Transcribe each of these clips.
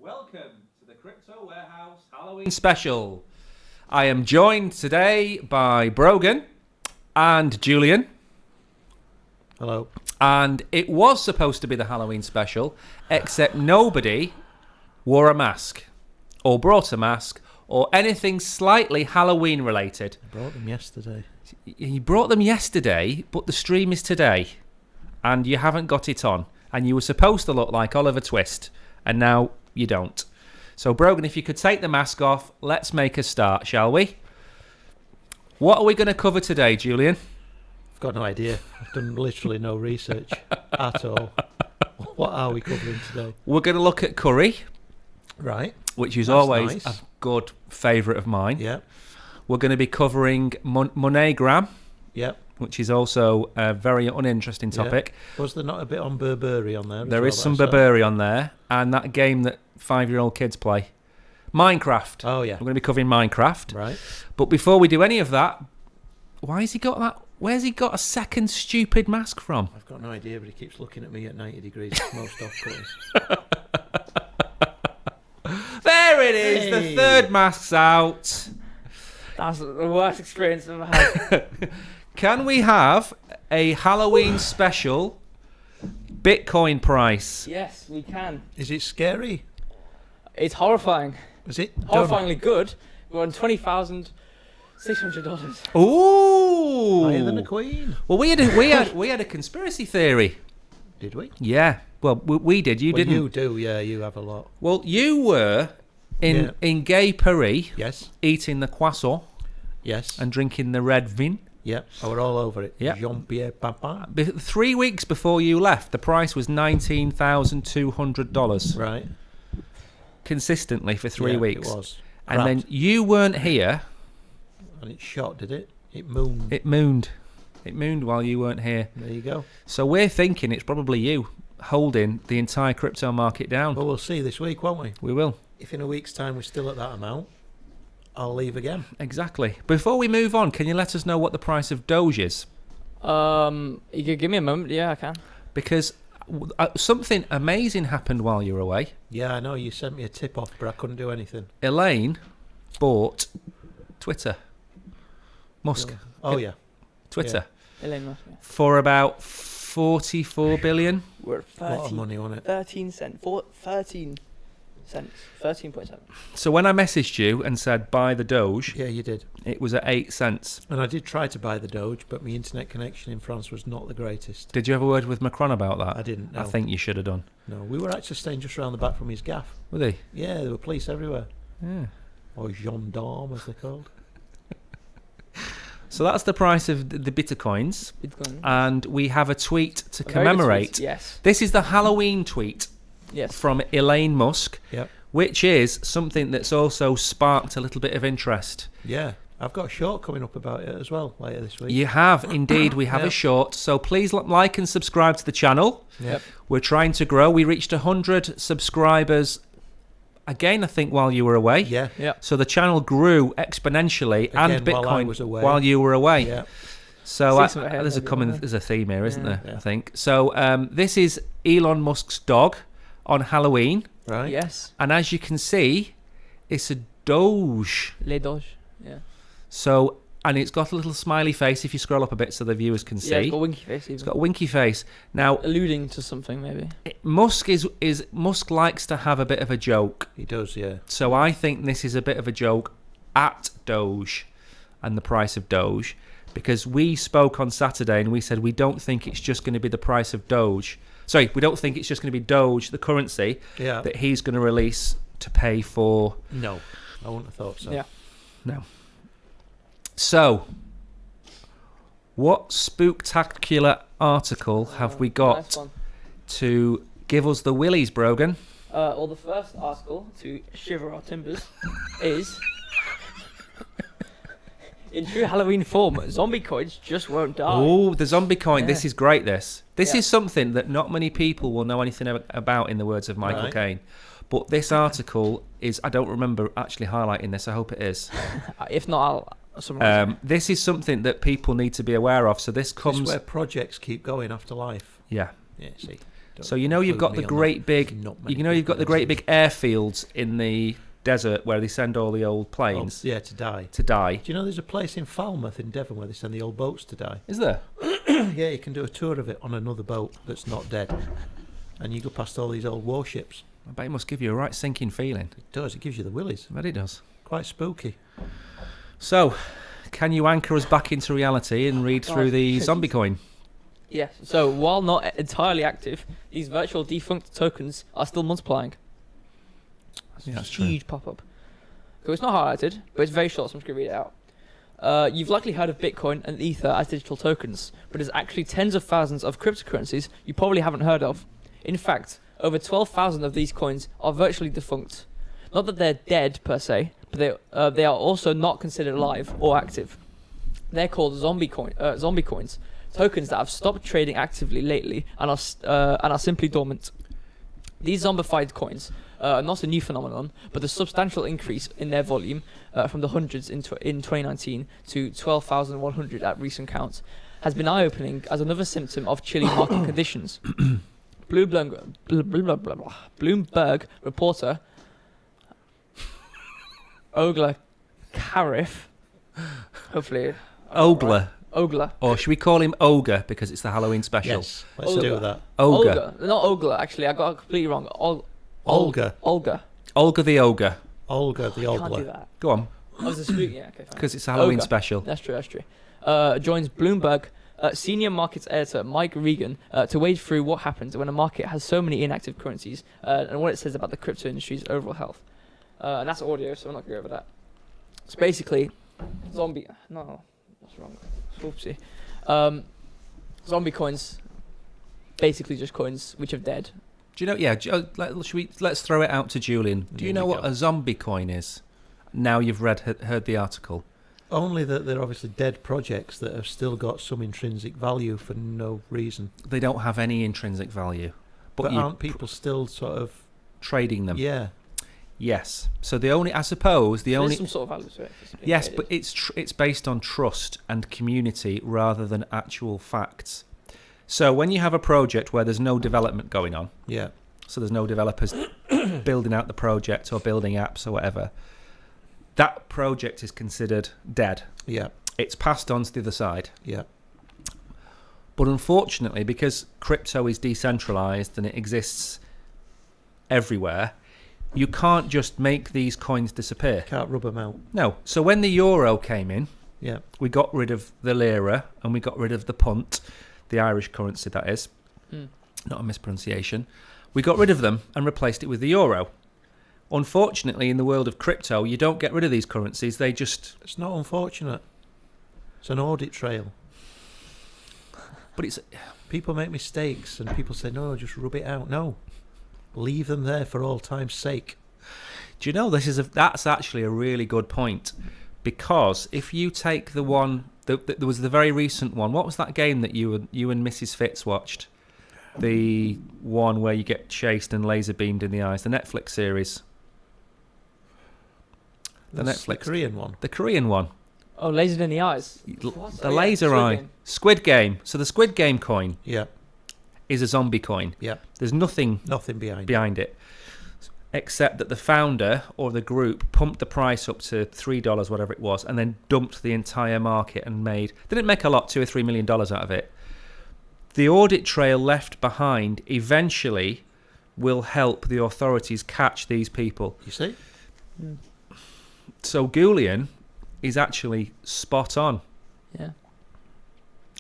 Welcome to the Crypto Warehouse Halloween special. I am joined today by Brogan and Julian. Hello. And it was supposed to be the Halloween special, except nobody wore a mask, or brought a mask, or anything slightly Halloween related. I brought them yesterday. You brought them yesterday, but the stream is today, and you haven't got it on. And you were supposed to look like Oliver Twist, and now you don't. So, Brogan, if you could take the mask off, let's make a start, shall we? What are we going to cover today, Julian? I've got no idea. I've done literally no research at all. What are we covering today? We're going to look at curry. Right. Which is That's always nice. a good favourite of mine. Yep. We're going to be covering monogram, Yep. which is also a very uninteresting topic. Yep. Was there not a bit on Burberry on there? There is some Burberry on there, and that game that 5-year-old kids play. Minecraft. Oh, yeah. We're going to be covering Minecraft. Right. But before we do any of that, why has he got that? Where's he got a second stupid mask from? I've got no idea, but he keeps looking at me at 90 degrees most off-putting. There it is. Hey. The third mask's out. That's the worst experience I've ever had. Can we have a Halloween special Bitcoin price? Yes, we can. Is it scary? It's horrifying. Is it? Horrifyingly good. We're on 20,000 $600. Ooh. Higher than a queen. Well, we had a conspiracy theory. Did we? Yeah. Well, we did. You Well, didn't. you do, yeah. You have a lot. Well, you were in Gay Paris Yes. eating the croissant Yes. and drinking the red vin. Yeah. I were all over it. Yeah. Jean-Pierre Papin. 3 weeks before you left, the price was $19,200 Right. consistently for 3 Yeah, weeks. It was. And then you weren't here. And it shot, did it? It mooned. It mooned. It mooned while you weren't here. There you go. So we're thinking it's probably you holding the entire crypto market down. Well, we'll see this week, won't we? We will. If in a week's time we're still at that amount, I'll leave again. Exactly. Before we move on, can you let us know what the price of Doge is? You could give me a moment. Yeah, I can. Because something amazing happened while you were away. Yeah, I know. You sent me a tip off, but I couldn't do anything. Elaine bought Twitter. Musk. Oh, yeah. Twitter. Elon Musk. Yeah. For about 44 billion. We're at A lot of money on it. 13 cents. 13 cents. 13.7. So when I messaged you and said buy the Doge, Yeah, you did. it was at 8 cents. And I did try to buy the Doge, but my internet connection in France was not the greatest. Did you have a word with Macron about that? I didn't know. I think you should have done. No, we were actually staying just round the back from his gaff. Were they? Yeah, there were police everywhere. Yeah. Or gendarmes, as they're called. So that's the price of the Bitcoins. Bitcoin. And we have a tweet to A very good commemorate. tweet, yes. This is the Halloween tweet Yes. from Elaine Musk, Yep. which is something that's also sparked a little bit of interest. Yeah, I've got a short coming up about it as well later this week. You have, indeed. We have a Yep. short. So please like and subscribe to the channel. Yep. We're trying to grow. We reached 100 subscribers, again, I think, while you were away. Yeah. Yeah. So the channel grew exponentially, and Again, while I Bitcoin was away. while you were away. Yeah. So See some ahead there's a maybe, common, won't there? there's a theme here, isn't Yeah. there? Yeah. I think. So this is Elon Musk's dog on Halloween, Right. Yes. and as you can see, it's a Doge. Les Doge. Yeah. So, and it's got a little smiley face if you scroll up a bit so the viewers can see. Yeah, it's got a winky face even. It's got a winky face. Now, Alluding to something maybe. Musk Musk likes to have a bit of a joke. He does, yeah. So I think this is a bit of a joke at Doge and the price of Doge, because we spoke on Saturday and we said we don't think it's just going to be the price of Doge. Sorry, we don't think it's just going to be Doge, the currency, Yeah. that he's going to release to pay for. No, I wouldn't have thought so. Yeah. No. So, what spooktacular article have we Nice got one. to give us the willies, Brogan? Well, the first article to shiver our timbers is in true Halloween form, zombie coins just won't die. Oh, the zombie coin. Yeah. This is great, this. This Yeah. is something that not many people will know anything about, in the words of Michael Right. Caine. But this article is, I don't remember actually highlighting this. I hope it is. If not, I'll summarize. This is something that people need to be aware of. So this This is comes... where projects keep going after life. Yeah. Yeah, see. Don't So you know you've got include the me on great that. big... Not many You know you've got the people great big airfields in the desert where they send all the old Oh, planes yeah, to die. to die. Do you know there's a place in Falmouth in Devon where they send the old boats to die? Is there? Yeah, you can do a tour of it on another boat that's not dead. And you go past all these old warships. I bet it must give you a right sinking feeling. It does, it gives you the willies. I bet it does. Quite spooky. So, can you anchor us back into reality and read through Oh, the shit. zombie coin? Yes. So while not entirely active, these virtual defunct tokens are still multiplying. Yeah, that's true. Huge pop-up. So it's not highlighted, but it's very short, so I'm just going to read it out. You've likely heard of Bitcoin and Ether as digital tokens, but there's actually tens of thousands of cryptocurrencies you probably haven't heard of. In fact, over 12,000 of these coins are virtually defunct. Not that they're dead per se, but they are also not considered alive or active. They're called zombie coins, tokens that have stopped trading actively lately and are simply dormant. These zombified coins are not a new phenomenon, but the substantial increase in their volume from the hundreds in 2019 to 12,100 at recent counts has been eye-opening as another symptom of chilly market conditions. Bloomberg reporter Ogla Carif, hopefully Ogler. Ogla. Or should we call him Ogre because it's the Halloween special? Yes, let's Olga. do that. Ogre. Not Ogla, actually. I got it completely wrong. Olga. Olga. Olga the Ogre. Olga the I can't do Ogla. that. Go on. Oh, it's a spook. Yeah, okay, fine. Because it's a Halloween Ogre. special. That's true. Joins Bloomberg senior markets editor Mike Regan to wade through what happens when a market has so many inactive currencies and what it says about the crypto industry's overall health. And that's audio, so I'm not going to go over that. So basically, no, that's wrong. Oopsie. Zombie coins, basically just coins which are dead. Do you know? Yeah. Let's throw it out to Julian. Do you know what a zombie coin is? Now you've heard the article. Only that they're obviously dead projects that have still got some intrinsic value for no reason. They don't have any intrinsic value, but aren't people still sort of trading them? Yeah. Yes. So I suppose There's some sort of value to it. Yes, but it's based on trust and community rather than actual facts. So when you have a project where there's no development going on, yeah. So there's no developers building out the project or building apps or whatever, that project is considered dead. Yeah. It's passed on to the other side. Yeah. But unfortunately, because crypto is decentralized and it exists everywhere, you can't just make these coins disappear. Can't rub them out. No. So when the euro came in, yeah, we got rid of the lira and we got rid of the punt, the Irish currency that is, not a mispronunciation. We got rid of them and replaced it with the euro. Unfortunately, in the world of crypto, you don't get rid of these currencies. They just... It's not unfortunate. It's an audit trail. But it's... People make mistakes and people say, no, just rub it out. No. Leave them there for all time's sake. Do you know, that's actually a really good point. Because if you take the one... There was the very recent one. What was that game that you and Mrs. Fitz watched? The one where you get chased and laser beamed in the eyes. The Netflix series. The Korean one. Oh, lasered in the eyes. The laser eye. Squid Game. So the Squid Game coin is a zombie coin. Yeah. There's nothing behind it. Except that the founder or the group pumped the price up to $3, whatever it was, and then dumped the entire market and didn't make a lot, $2 or $3 million out of it. The audit trail left behind eventually will help the authorities catch these people. You see? Mm. So Julian is actually spot on. Yeah.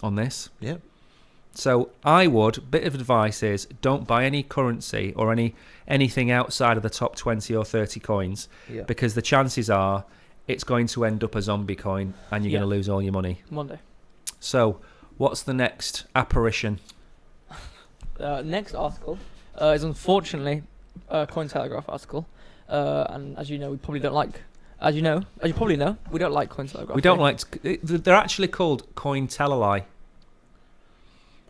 On this. Yeah. So bit of advice is don't buy any currency or anything outside of the top 20 or 30 coins because the chances are it's going to end up a zombie coin and you're going to lose all your money. One day. So what's the next apparition? Next article is unfortunately a Cointelegraph article. And as you know, we probably don't like... As you probably know, we don't like Cointelegraph. We don't like... They're actually called Cointelegraph.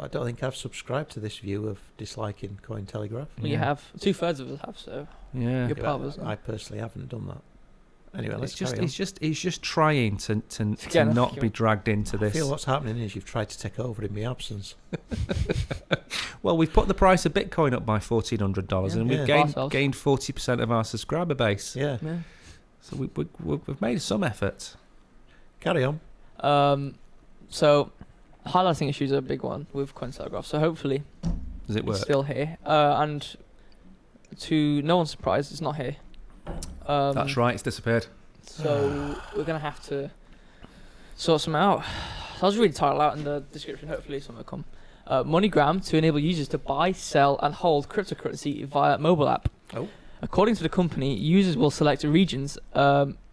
I don't think I've subscribed to this view of disliking Cointelegraph. Well, you have. 2/3 of us have, so you're part of us. I personally haven't done that. Anyway, it's just trying to not be dragged into this. I feel what's happening is you've tried to take over in my absence. Well, we've put the price of Bitcoin up by $1,400 and we've gained 40% of our subscriber base. Yeah. So we've made some effort. Carry on. So highlighting issues are a big one with Cointelegraph. So hopefully, does it work? It's still here, and to no one's surprise, it's not here. That's right, it's disappeared. So we're gonna have to sort some out. I'll just read the title out in the description. Hopefully, something will come. MoneyGram to enable users to buy, sell, and hold cryptocurrency via mobile app. Oh. According to the company, users will select regions.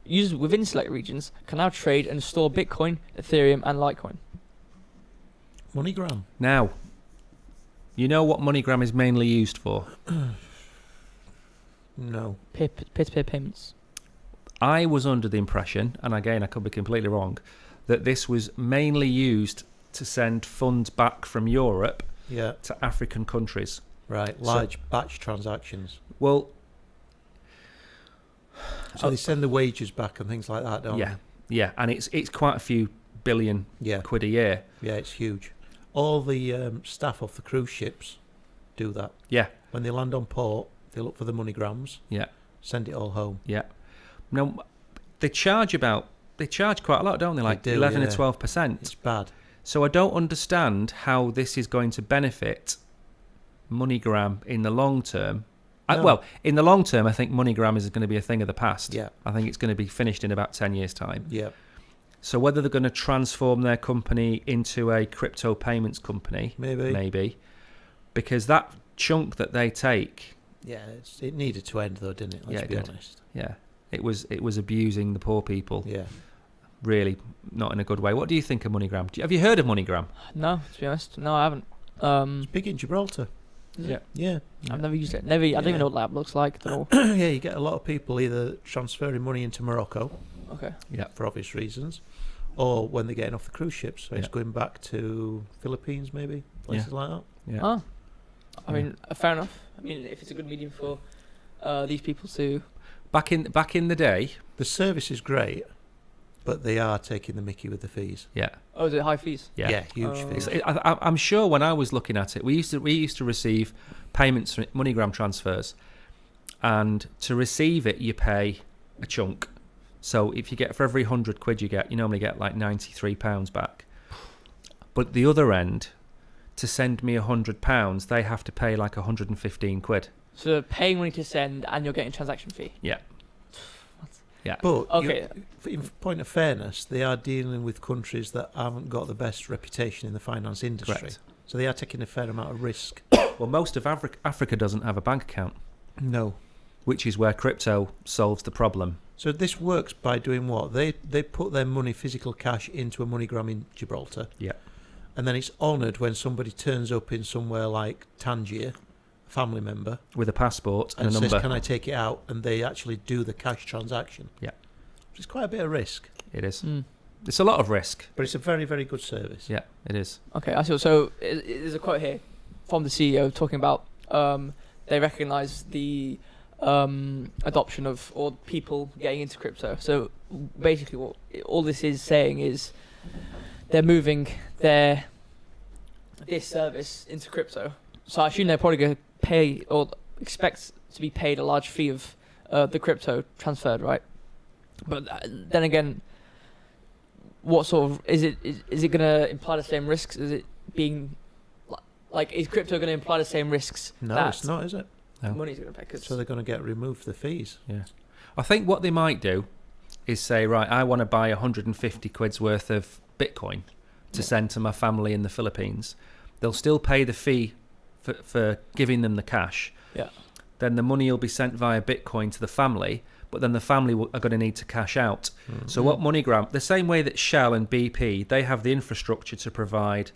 Users within select regions can now trade and store Bitcoin, Ethereum, and Litecoin. MoneyGram. Now, you know what MoneyGram is mainly used for? No. Peer-to-peer payments. I was under the impression, and again I could be completely wrong, that this was mainly used to send funds back from Europe to African countries. Right, large batch transactions. Well... So they send the wages back and things like that, don't they? Yeah, and it's quite a few billion quid a year. Yeah, it's huge. All the staff off the cruise ships do that. Yeah. When they land on port, they look for the MoneyGrams. Yeah. Send it all home. Yeah. Now, they charge quite a lot, don't they? Like 11 or 12%. It's bad. So I don't understand how this is going to benefit MoneyGram in the long term No. Well, in the long term, I think MoneyGram is going to be a thing of the past. Yeah. I think it's going to be finished in about 10 years' time. Yeah. So whether they're going to transform their company into a crypto payments company, Maybe. because that chunk that they take, Yeah, it needed to end though, didn't it? Let's be honest. yeah, it was abusing the poor people. Yeah. Really, not in a good way. What do you think of MoneyGram? Have you heard of MoneyGram? No, to be honest, no, I haven't. It's big in Gibraltar. Yeah. Yeah. I've never used it. I don't even know what the app looks like at all. Yeah, you get a lot of people either transferring money into Morocco Okay. for obvious reasons, or when they're getting off the cruise ships. So it's Yeah. going back to Philippines, maybe places like that. Yeah. Oh. I mean, fair enough. I mean, if it's a good medium for these people to. Back in the day, The service is great, but they are taking the mickey with the fees. yeah. Oh, is it high fees? Yeah. Huge Oh. fees. I'm sure when I was looking at it, we used to receive payments from MoneyGram transfers, and to receive it, you pay a chunk. So if you get for every £100 you normally get like £93 back. But the other end, to send me £100, they have to pay like £115. So they're paying money to send, and you're getting transaction fee. Yeah. But Okay. in point of fairness, they are dealing with countries that haven't got the best reputation in the finance industry. Correct. So they are taking a fair amount of risk. Well, most of Africa doesn't have a bank account, No. which is where crypto solves the problem. So this works by doing what? They put their money, physical cash, into a MoneyGram in Gibraltar. Yeah. And then it's honoured when somebody turns up in somewhere like Tangier, a family member, With a passport and and a says, number. "Can I take it out?" And they actually do the cash transaction. Yeah. Which is quite a bit of risk, It is. Mm. It's a lot of risk. but it's a very, very good service. Yeah, it is. Okay, I see. So there's a quote here from the CEO talking about they recognise the adoption of or people getting into crypto. So basically, what all this is saying is they're moving this service into crypto. So I assume they're probably going to pay or expect to be paid a large fee of the crypto transferred, right? But then again, what sort of is it going to imply the same risks? Is it being like is crypto going to imply the same risks? No, that it's not, is it? No. money's going to pay? 'Cause So they're going to get removed the fees. Yeah. I think what they might do is say, right, I want to buy 150 quid's worth of Bitcoin to send to my family in the Philippines. They'll still pay the fee for giving them the cash. Yeah. Then the money will be sent via Bitcoin to the family, but then the family are going to need to cash out. So what MoneyGram, the same way that Shell and BP, they have the infrastructure to provide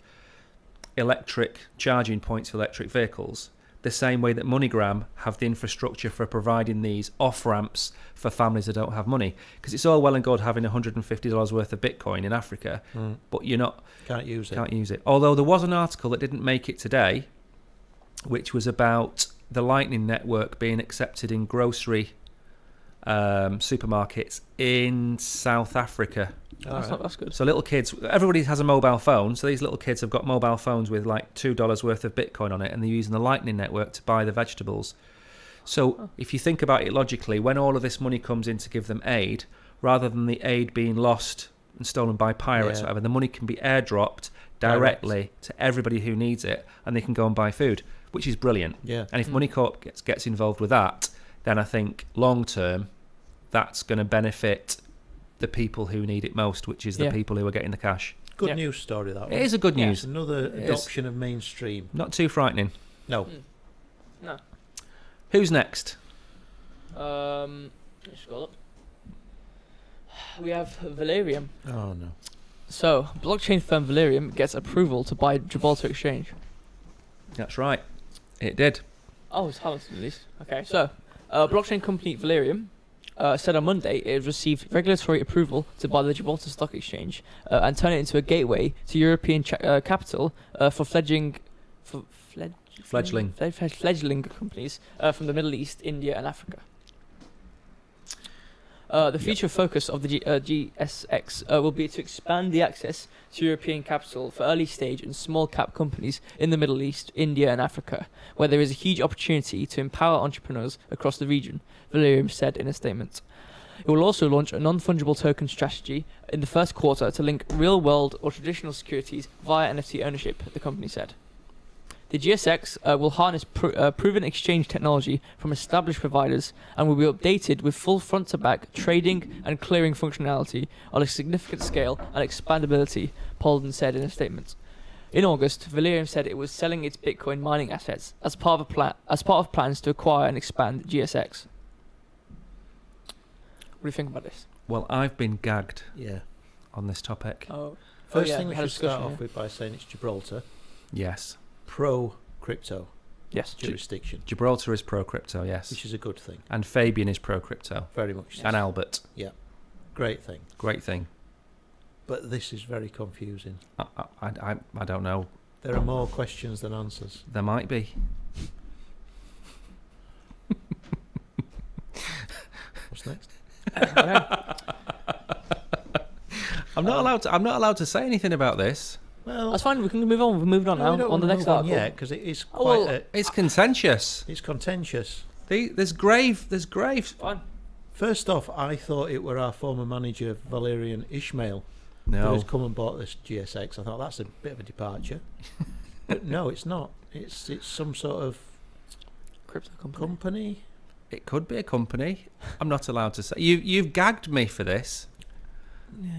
electric charging points for electric vehicles, the same way that MoneyGram have the infrastructure for providing these off-ramps for families that don't have money. Because it's all well and good having $150 worth of Bitcoin in Africa, but you're not... Can't use it. Can't use it. Although there was an article that didn't make it today, which was about the Lightning Network being accepted in grocery supermarkets in South Africa. that's good. So little kids, everybody has a mobile phone, so these little kids have got mobile phones with like $2 worth of Bitcoin on it, and they're using the Lightning Network to buy the vegetables. So if you think about it logically, when all of this money comes in to give them aid, rather than the aid being lost and stolen by pirates or whatever, the money can be airdropped directly to everybody who needs it, and they can go and buy food, which is brilliant. Yeah. And if Money Corp gets involved with that, then I think long term that's going to benefit the people who need it most, which is the people who are getting the cash. Good news story, that one. It is a good news. Another It is. adoption of mainstream. Not too frightening. No. No. Who's next? Let's scroll up. We have Valerium. Oh, no. So, blockchain firm Valerium gets approval to buy Gibraltar Exchange. That's right. It did. Oh, it's Hamilton at least. Okay, so blockchain company Valerium said on Monday it had received regulatory approval to buy the Gibraltar Stock Exchange and turn it into a gateway to European capital for fledgling companies from the Middle East, India, and Africa. The future focus of the GSX will be to expand the access to European capital for early stage and small cap companies in the Middle East, India and Africa, where there is a huge opportunity to empower entrepreneurs across the region, Valerium said in a statement. It will also launch a non-fungible token strategy in the first quarter to link real-world or traditional securities via NFT ownership, the company said. The GSX will harness proven exchange technology from established providers and will be updated with full front-to-back trading and clearing functionality on a significant scale and expandability, Polden said in a statement. In August, Valerium said it was selling its Bitcoin mining assets as part of plans to acquire and expand GSX. What do you think about this? Well, I've been gagged Yeah. on this topic. First thing we we had a should start discussion, off with by saying it's Gibraltar. Yes. Pro-crypto Yes. jurisdiction, Gibraltar is pro-crypto, yes. which is a good thing. And Fabian is pro-crypto. Very much so. And Albert. Great thing. Great thing. But this is very confusing. I don't know. There are more questions than answers. There might be. What's next? I'm not allowed to say anything about this. Well, That's fine. We can move on. We're moving on no, we now. don't On the wanna next move on article. yet, because it is Oh, quite well, It's contentious. it's contentious. There's grave. Fine. First off, I thought it were our former manager, Valerian Ishmael, who No. has come and bought this GSX. I thought that's a bit of a departure. But no, it's not. It's some sort of Crypto company. company. It could be a company. I'm not allowed to say. You've gagged me for this. Yeah.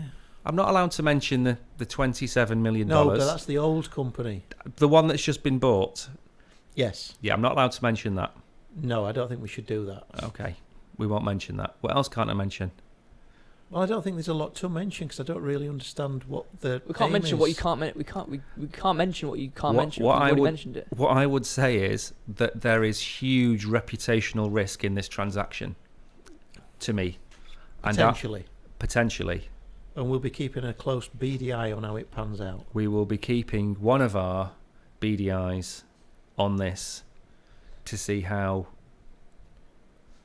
I'm not allowed to mention the $27 million. No, but that's the old company. The one that's just been bought. Yes. Yeah, I'm not allowed to mention that. No, I don't think we should do that. Okay. We won't mention that. What else can't I mention? Well, I don't think there's a lot to mention because I don't really understand what the. We can't aim mention is. what you can't. We can't mention what you can't mention. What You've I already would mentioned it. What I would say is that there is huge reputational risk in this transaction. To me, Potentially. Potentially, And we'll be keeping a close beady eye on how it pans out. we will be keeping one of our beady eyes on this to see how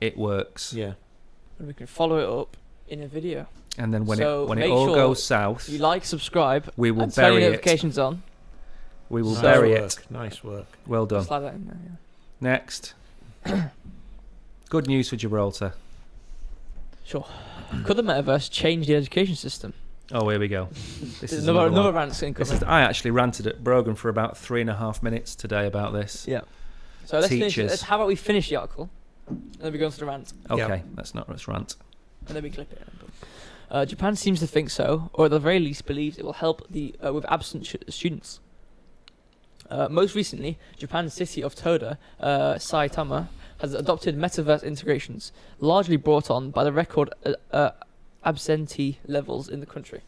it works. Yeah. And we can follow it up in a video. And then when So it make all sure goes south, You like, subscribe, we will and turn your bury it. notifications on. We will Nice bury work. it. Nice work. Well done. Slide that in there. Yeah. Next. Good news for Gibraltar. Sure. Could the metaverse change the education system? Oh, here we go. This is another one. rant's incoming. I actually ranted at Brogan for about 3.5 minutes today about this. Yeah. So let's finish. Teachers. How about we finish the article, and then we go into the rant, Okay, let's rant. and then we clip it. Japan seems to think so, or at the very least believes it will help with absent students. Most recently, Japan's city of Toda, Saitama, has adopted metaverse integrations, largely brought on by the record absentee levels in the country.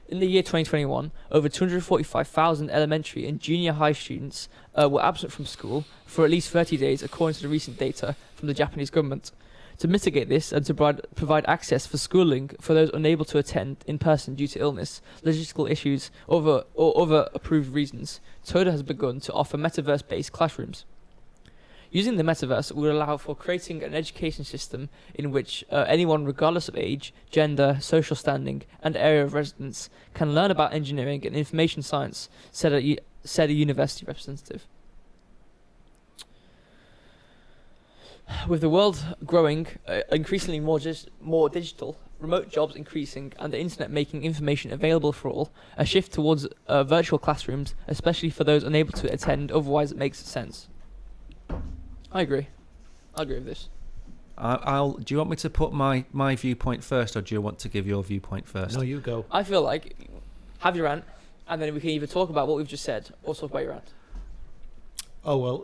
In the year 2021, over 245,000 elementary and junior high students were absent from school for at least 30 days, according to the recent data from the Japanese government. To mitigate this and to provide access for schooling for those unable to attend in person due to illness, logistical issues, or other approved reasons, Toda has begun to offer metaverse-based classrooms. Using the metaverse would allow for creating an education system in which anyone, regardless of age, gender, social standing, and area of residence, can learn about engineering and information science, said a university representative. With the world growing increasingly more digital, remote jobs increasing, and the internet making information available for all, a shift towards virtual classrooms, especially for those unable to attend otherwise, makes sense. I agree. I agree with this. Do you want me to put my viewpoint first, or do you want to give your viewpoint first? No, you go. I feel like have your rant, and then we can either talk about what we've just said or talk about your rant. Oh, well,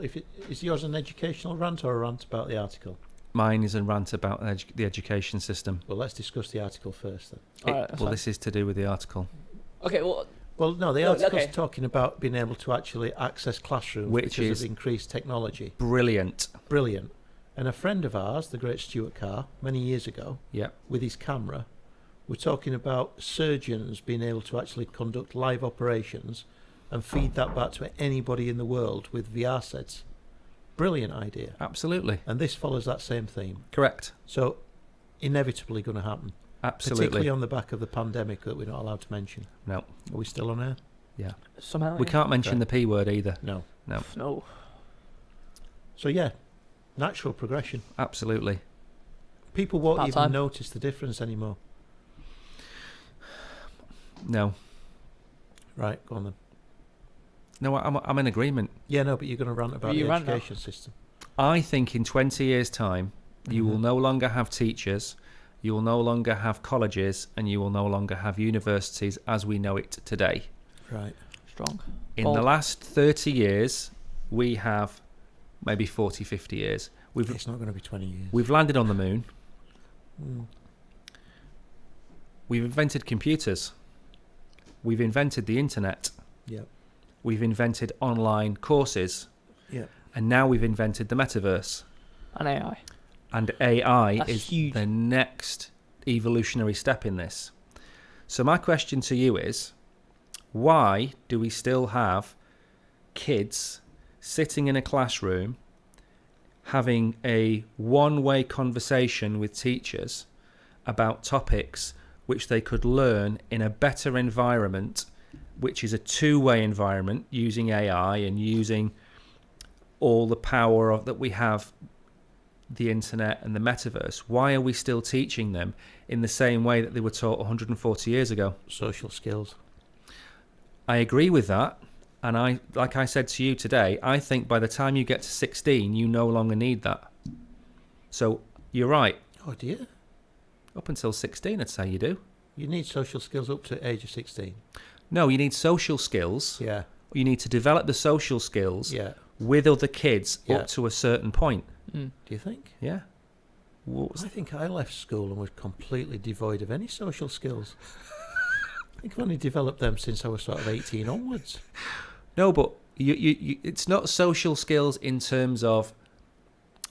is yours an educational rant or a rant about the article? Mine is a rant about the education system. Well, let's discuss the article first then. Alright, that's Well, fine. this is to do with the article. Okay, well, Well, no, the No, article's okay. talking about being able to actually access classrooms Which because is- of increased technology. Brilliant. Brilliant. And a friend of ours, the great Stuart Carr, many years ago, Yeah. with his camera, we're talking about surgeons being able to actually conduct live operations and feed that back to anybody in the world with VR sets. Brilliant idea. Absolutely. And this follows that same theme. Correct. So, inevitably going to happen. Particularly Absolutely. on the back of the pandemic that we're not allowed to mention. No. Are we still on air? Yeah. somehow We can't mention Okay. the P word either. No. No. So, yeah, natural progression. Absolutely. People won't About even time. notice the difference anymore. No. Right, go on then. No, I'm in agreement. Yeah, no, but you're going to rant about You the rant now. education system. I think in 20 years' time, you will no longer have teachers, you will no longer have colleges, and you will no longer have universities as we know it today. Right. Strong. In Bold. the last 30 years, we have maybe 40, 50 years. It's not going to be 20 years. We've landed on the moon. Mm. We've invented computers. We've invented the internet. Yep. We've invented online courses. Yep. And now we've invented the metaverse. And AI. And AI That's is huge. the next evolutionary step in this. So my question to you is, why do we still have kids sitting in a classroom having a one-way conversation with teachers about topics which they could learn in a better environment, which is a two-way environment using AI and using all the power that we have, the internet and the metaverse? Why are we still teaching them in the same way that they were taught 140 years ago? Social skills. I agree with that. And like I said to you today, I think by the time you get to 16, you no longer need that. So you're right. Oh, dear. Up until 16, I'd say you do. You need social skills up to age of 16. No, you need social skills. Yeah. You need to develop the social skills Yeah. with other kids Yeah. up to a certain point. Mm. Do you think? Yeah. I think I left school and was completely devoid of any social skills. I think I've only developed them since I was sort of 18 onwards. No, but you it's not social skills in terms of...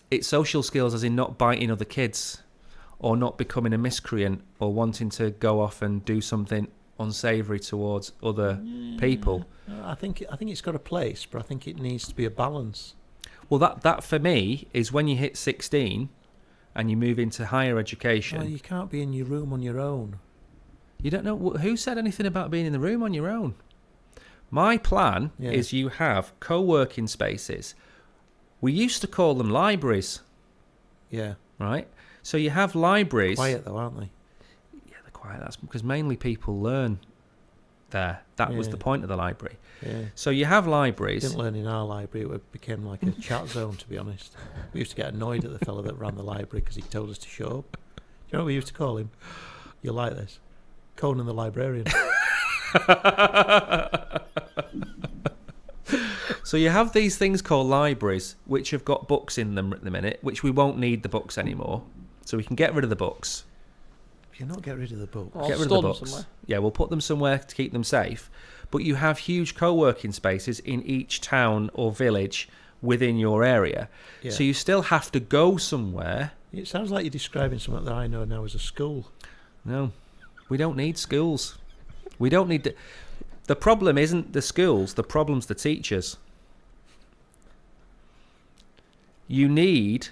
It's social skills as in not biting other kids or not becoming a miscreant or wanting to go off and do something unsavoury towards other people. I think it's got a place, but I think it needs to be a balance. Well, that for me is when you hit 16 and you move into higher education. Oh, you can't be in your room on your own. You don't know who said anything about being in the room on your own. My plan is you have co-working spaces. We used to call them libraries. Yeah. Right? So you have libraries. Quiet though, aren't they? Yeah, they're quiet. That's because mainly people learn there. That was the point of the library. Yeah. So you have libraries. Didn't learn in our library. It became like a chat zone, to be honest. We used to get annoyed at the fellow that ran the library because he told us to show up. Do you know what we used to call him? You'll like this. Conan the Librarian. So you have these things called libraries, which have got books in them at the minute, which we won't need the books anymore. So we can get rid of the books. If you not get rid of the book, I'll Get rid of store the them books. somewhere. Yeah, we'll put them somewhere to keep them safe. But you have huge co-working spaces in each town or village within your area. yeah. So you still have to go somewhere. It sounds like you're describing something that I know now as a school. No, we don't need schools. We don't need... The problem isn't the schools. The problem's the teachers. You need...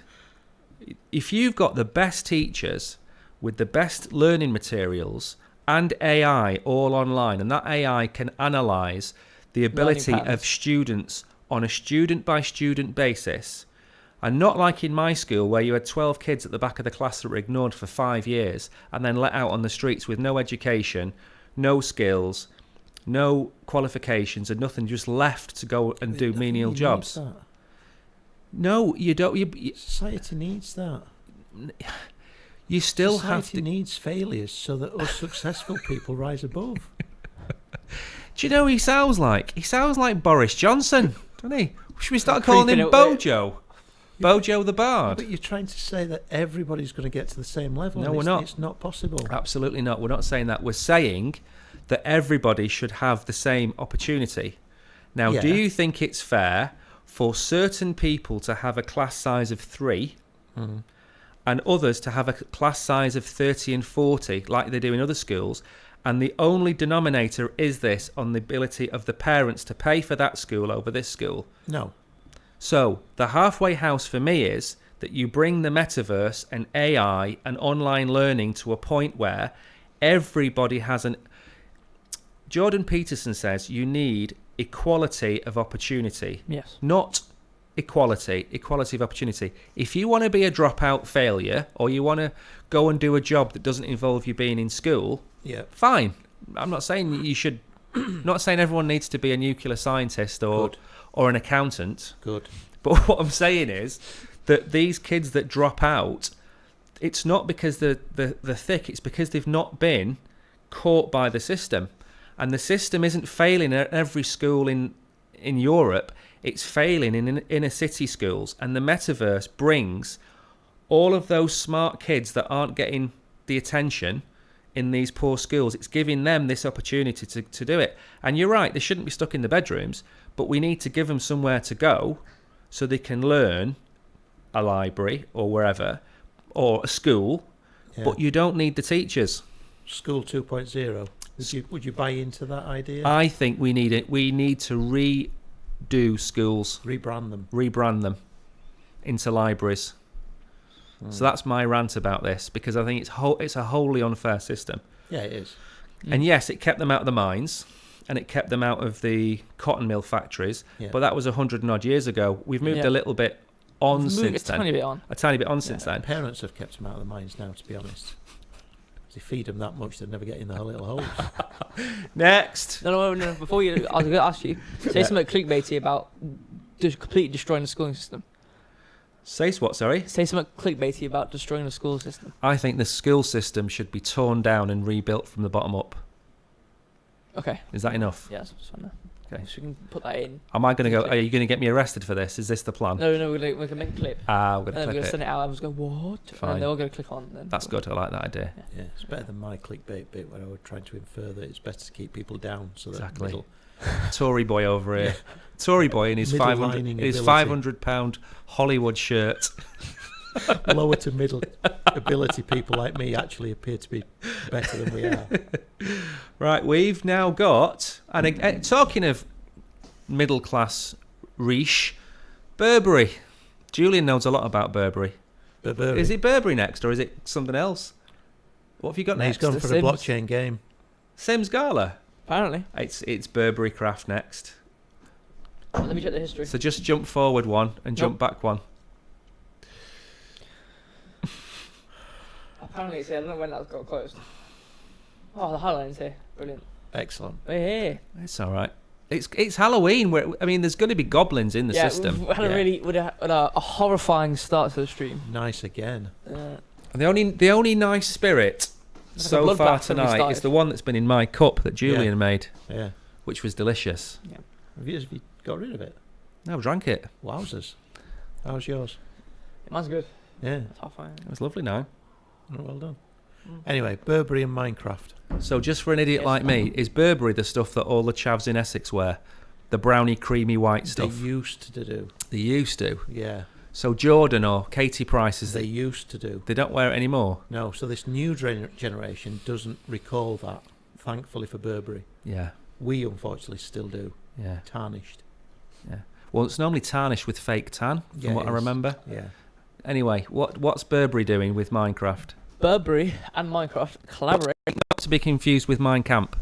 If you've got the best teachers with the best learning materials and AI all online, and that AI can analyse the ability patterns. of students on a student-by-student basis, and not like in my school where you had 12 kids at the back of the class that were ignored for 5 years and then let out on the streets with no education, no skills, no qualifications and nothing, just left to go and do menial jobs. No, you don't. Society needs that. You still have Society to... needs failures so that us successful people rise above. Do you know who he sounds like? He sounds like Boris Johnson, doesn't he? Should we start calling him Creeping it- Bojo? Bojo the Bard? But you're trying to say that everybody's going to get to the same level. No, and we're it's, not. It's not possible. Absolutely not. We're not saying that. We're saying that everybody should have the same opportunity. Now, do Yeah. you think it's fair for certain people to have a class size of 3 and others to have a class size of 30 and 40 like they do in other schools, and the only denominator is this on the ability of the parents to pay for that school over this school? No. So the halfway house for me is that you bring the metaverse and AI and online learning to a point where everybody has an... Jordan Peterson says you need equality of opportunity. Yes. Not equality of opportunity. If you want to be a dropout failure or you want to go and do a job that doesn't involve you being in school, Yeah. fine. I'm not saying you should Not saying everyone needs to be a nuclear scientist Good. or an accountant. Good. But what I'm saying is that these kids that drop out, it's not because they're thick, it's because they've not been caught by the system. And the system isn't failing at every school in Europe, it's failing in inner city schools. And the metaverse brings all of those smart kids that aren't getting the attention in these poor schools. It's giving them this opportunity to do it. And you're right, they shouldn't be stuck in the bedrooms, but we need to give them somewhere to go so they can learn, a library or wherever, or a school, but you don't need the teachers. School 2.0. Would you buy into that idea? I think we need it. We need to redo schools, rebrand them into libraries. So that's my rant about this, because I think it's a wholly unfair system. Yeah, it is. And yes, it kept them out of the mines, and it kept them out of the cotton mill factories, but that was 100 and odd years ago. We've moved a little bit on since then. A tiny bit on since then. Parents have kept them out of the mines now, to be honest. They feed them that much, they'd never get in the little holes. Next. No. Before you, I was going to ask you, say something clickbaity about just completely destroying the schooling system. Say what, sorry? Say something clickbaity about destroying the school system. I think the school system should be torn down and rebuilt from the bottom up. Okay. Is that enough? Yeah, that's fine. Okay. So we can put that in. Am I going to go? Are you going to get me arrested for this? Is this the plan? No, we're going to make a clip. We're going to and then we're going to send it out. Everyone's going, what? Fine. And they're all going to click on. Then That's good. I like that idea. Yeah, it's better than my clickbait bit where I was trying to infer that it's better to keep people down. So Exactly. Tory boy over here. Tory boy in his £500 Hollywood shirt. Lower to middle ability people like me actually appear to be better than we are. Right, we've now got, and talking of middle class riche, Burberry. Julian knows a lot about Burberry. Burberry. Is it Burberry next, or is it something else? What have you got No, next? he's gone for a blockchain game. Sims Gala. Apparently. It's Burberry Craft next. Let me check the history. So just jump forward one and jump back one. Apparently it's here. I don't know when that got closed. Oh, the highline's here. Brilliant. Excellent. Hey. It's all right. It's Halloween. There's going to be goblins in the system. We had a horrifying start to the stream. Nice again. The only nice spirit so far tonight is the one that's been in my cup that Julian made. Yeah. Which was delicious. Yeah. Have you got rid of it? No, I drank it. Wowzers. How's yours? Mine's good. Yeah. That's half fine. It was lovely now. Oh, well done. Anyway, Burberry and Minecraft. So just for an idiot like me, is Burberry the stuff that all the chavs in Essex wear? The browny, creamy white stuff? They used to do. They used to? Yeah. So Jordan or Katie Price's... They used to do. They don't wear it anymore? No, so this new generation doesn't recall that, thankfully for Burberry. Yeah. We, unfortunately, still do. Yeah. Tarnished. Yeah. Well, it's normally tarnished with fake tan, from what I remember. Yeah. Anyway, what's Burberry doing with Minecraft? Burberry and Minecraft collaborate. Not to be confused with Mein Kampf.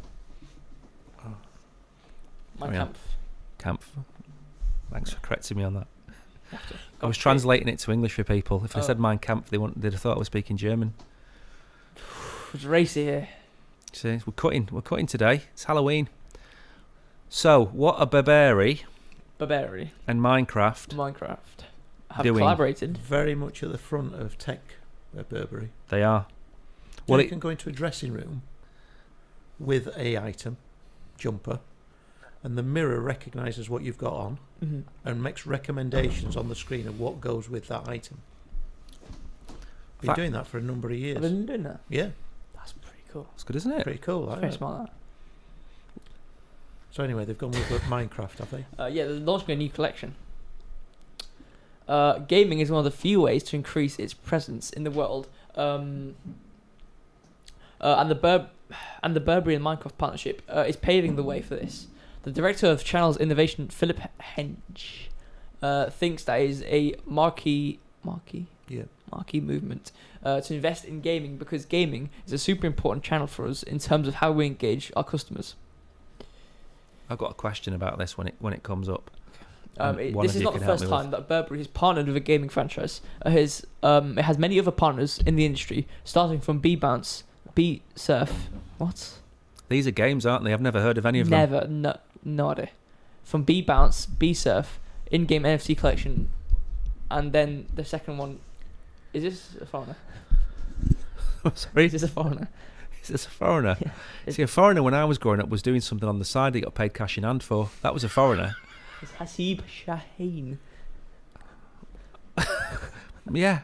Minecraft. Kampf. Thanks for correcting me on that. I was translating it to English for people. If I said Mein Kampf, they'd have thought I was speaking German. It's racy here. See, we're cutting today. It's Halloween. So, what are Burberry and Minecraft have doing? Collaborated. Very much at the front of tech at Burberry. They are. Well, you can go into a dressing room with a item, jumper, and the mirror recognises what you've got on and makes recommendations on the screen of what goes with that item. Been doing that for a number of years. I've been doing that? Yeah. That's pretty cool. It's good, isn't it? Pretty cool. Very smart, that. So anyway, they've gone with Minecraft, have they? Yeah, they're launching a new collection. Gaming is one of the few ways to increase its presence in the world. And the Burberry and Minecraft partnership is paving the way for this. The director of Channel's innovation, Philip Henge, thinks that is a marquee movement to invest in gaming, because gaming is a super important channel for us in terms of how we engage our customers. I've got a question about this when it comes up. This is not the first time that Burberry has partnered with a gaming franchise. It has many other partners in the industry, starting from B-Surf. What? These are games, aren't they? I've never heard of any of them. Never, no idea. From B Bounce, B Surf, in-game NFC collection, and then the second one. Is this a foreigner? Sorry? Is this a foreigner? Is this a foreigner? Yeah. See, a foreigner when I was growing up was doing something on the side he got paid cash in hand for. That was a foreigner. It's Hasib Shaheen. Yeah.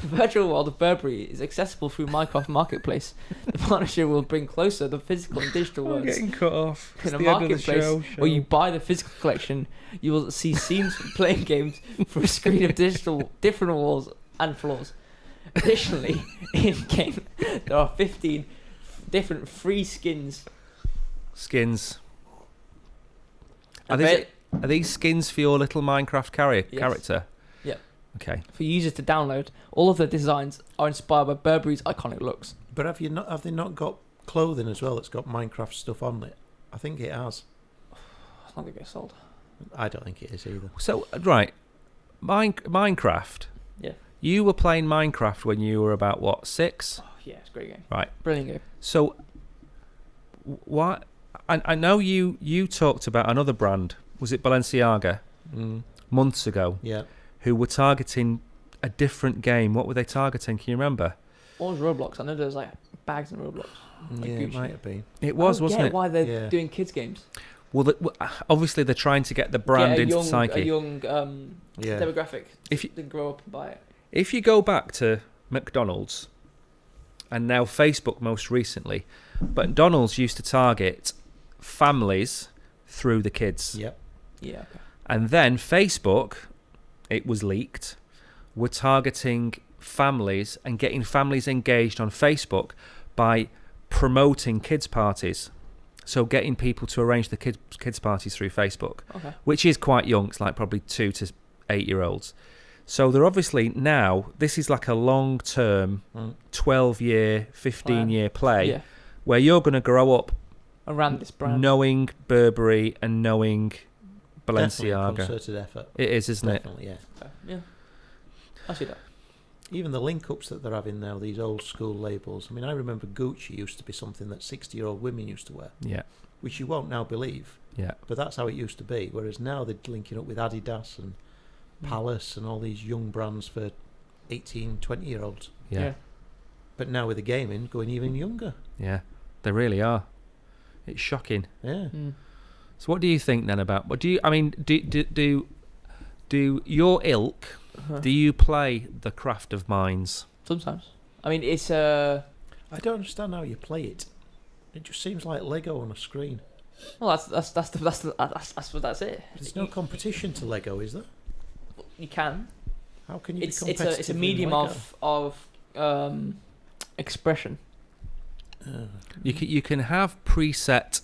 The virtual world of Burberry is accessible through Minecraft Marketplace. The partnership will bring closer the physical and digital We're worlds. getting cut off. In a marketplace where you buy the physical collection, you will see scenes from playing games for a screen of different walls and floors. Additionally, in-game, there are 15 different free skins. Skins. Are these skins for your little Minecraft character? Yeah. Okay. For users to download, all of the designs are inspired by Burberry's iconic looks. But have they not got clothing as well that's got Minecraft stuff on it? I think it has. It's not going to get sold. I don't think it is either. So, right. Minecraft. Yeah. You were playing Minecraft when you were about, what, 6? Oh, yeah, it's a great game. Right. Brilliant game. So, what? I know you talked about another brand. Was it Balenciaga? Months ago. Yeah. Who were targeting a different game. What were they targeting? Can you remember? What was Roblox? I know there was like bags in Roblox. Like Yeah, it Gucci. might have been. It was, wasn't it? Why they're doing kids games. Well, obviously they're trying to get the brand into psyche. A young demographic. If you didn't grow up and buy it. If you go back to McDonald's, and now Facebook most recently, McDonald's used to target families through the kids. Yep. Yeah. Okay. And then Facebook, it was leaked, were targeting families and getting families engaged on Facebook by promoting kids parties. So getting people to arrange the kids parties through Facebook, Okay. which is quite young. It's like probably 2 to 8-year-olds. So they're obviously now, this is like a long-term, 12-year, 15-year play where you're going to grow up around this brand, knowing Burberry and knowing Definitely a Balenciaga. concerted effort. It is, isn't Definitely, yeah. Okay. Yeah. I see that. Even the link-ups that they're having now, these old-school labels. I mean, I remember Gucci used to be something that 60-year-old women used to wear. Yeah. Which you won't now believe. Yeah. But that's how it used to be. Whereas now they're linking up with Adidas and Palace and all these young brands for 18, 20-year-olds. Yeah. But now with the gaming, going even younger. Yeah. They really are. It's shocking. Yeah. So what do you think then about? What do you? I mean, do your ilk? Do you play the Craft of Mines? Sometimes. I mean, it's I don't understand how you play it. It just seems like Lego on a screen. well, that's it. There's no competition to Lego, is there? You can. How can you It's be competitive? it's a medium in Lego? of expression. You can have preset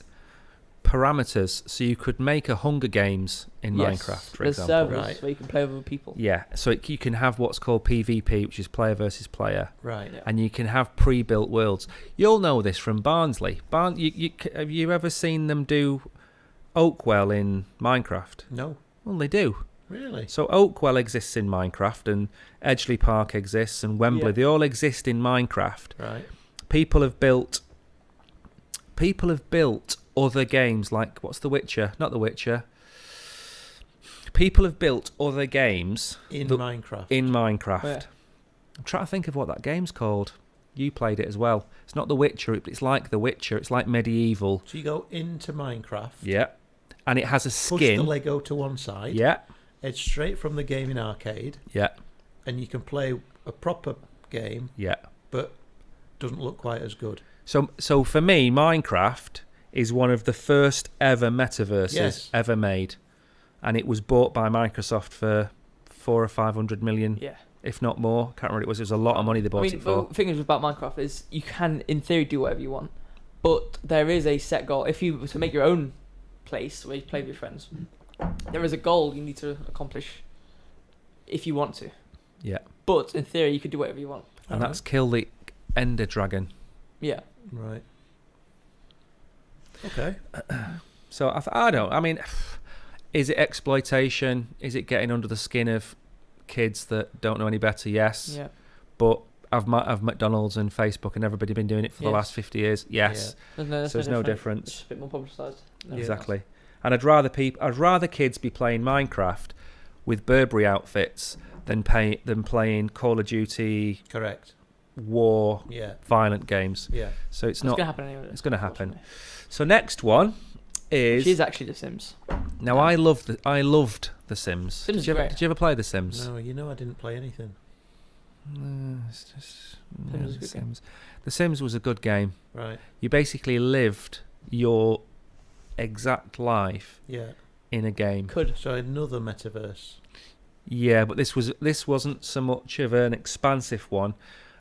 parameters, so you could make a Hunger Games in Minecraft, for There's example. servers where you can play with other people. Yeah, so you can have what's called PvP, which is player versus player, Right. Yeah. and you can have pre-built worlds. You'll know this from Barnsley. Have you ever seen them do Oakwell in Minecraft? No. Well, they do. Really? So Oakwell exists in Minecraft, and Edgeley Park exists, and Wembley. Yeah. They all exist in Minecraft. Right. People have built other games like, what's The Witcher? Not The Witcher. People have built other games In Minecraft. in Minecraft. Yeah. I'm trying to think of what that game's called. You played it as well. It's not The Witcher. It's like The Witcher. It's like medieval. So you go into Minecraft. Yeah. And it has a Push skin. the Lego to one side. Yeah. It's straight from the gaming arcade, Yeah. and you can play a proper game, Yeah. but doesn't look quite as good. So for me, Minecraft is one of the first ever metaverses ever made, and it was bought by Microsoft for 400 or 500 million, if not more. Can't remember what it was. It was a lot of money they bought it for. The thing is about Minecraft is you can, in theory, do whatever you want, but there is a set goal. If you were to make your own place where you play with your friends, there is a goal you need to accomplish if you want to. Yeah. But in theory, you could do whatever you want. And that's kill the Ender Dragon. Yeah. Right. Okay. So I don't. I mean, is it exploitation? Is it getting under the skin of kids that don't know any better? Yes. Yeah. But of McDonald's and Facebook and everybody been doing it for the Yes. last 50 years? Yes. So there's no difference. It's a bit more publicised. No. Exactly. And I'd rather kids be playing Minecraft with Burberry outfits than playing Call of Duty Correct. war Yeah. violent games. Yeah. So it's It's not. going to happen anyway. It's going to happen. unfortunately. So next one is. She's actually The Sims. Now Yeah. I loved The Sims. Sims is did, you ever, great. did you ever play The Sims? No, you know I didn't play anything. It's just, Sims is a The good game. Sims. The Sims was a good game. Right. You basically lived your exact life Yeah. in a game. Could. So another metaverse. Yeah, but this wasn't so much of an expansive one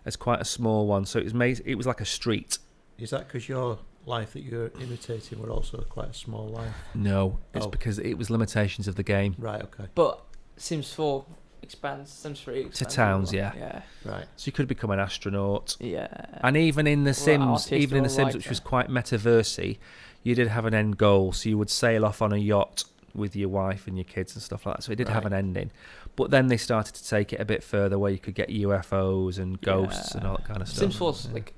as quite a small one. So it was like a street. Is that because your life that you're imitating were also quite a small life? No, it's Oh. because it was limitations of the game. Right. Okay. But Sims 4 expands. Sims 3 expands. towns, as well. yeah. Right. So you could become an astronaut. Yeah. And even in The Sims, artist even in or The Sims, writer. which was quite metaversy, you did have an end goal. So you would sail off on a yacht with your wife and your kids and stuff like that. So it did have Right. an ending. But then they started to take it a bit further, where you could get UFOs and ghosts and all that kind of stuff. Sims 4's Yeah. like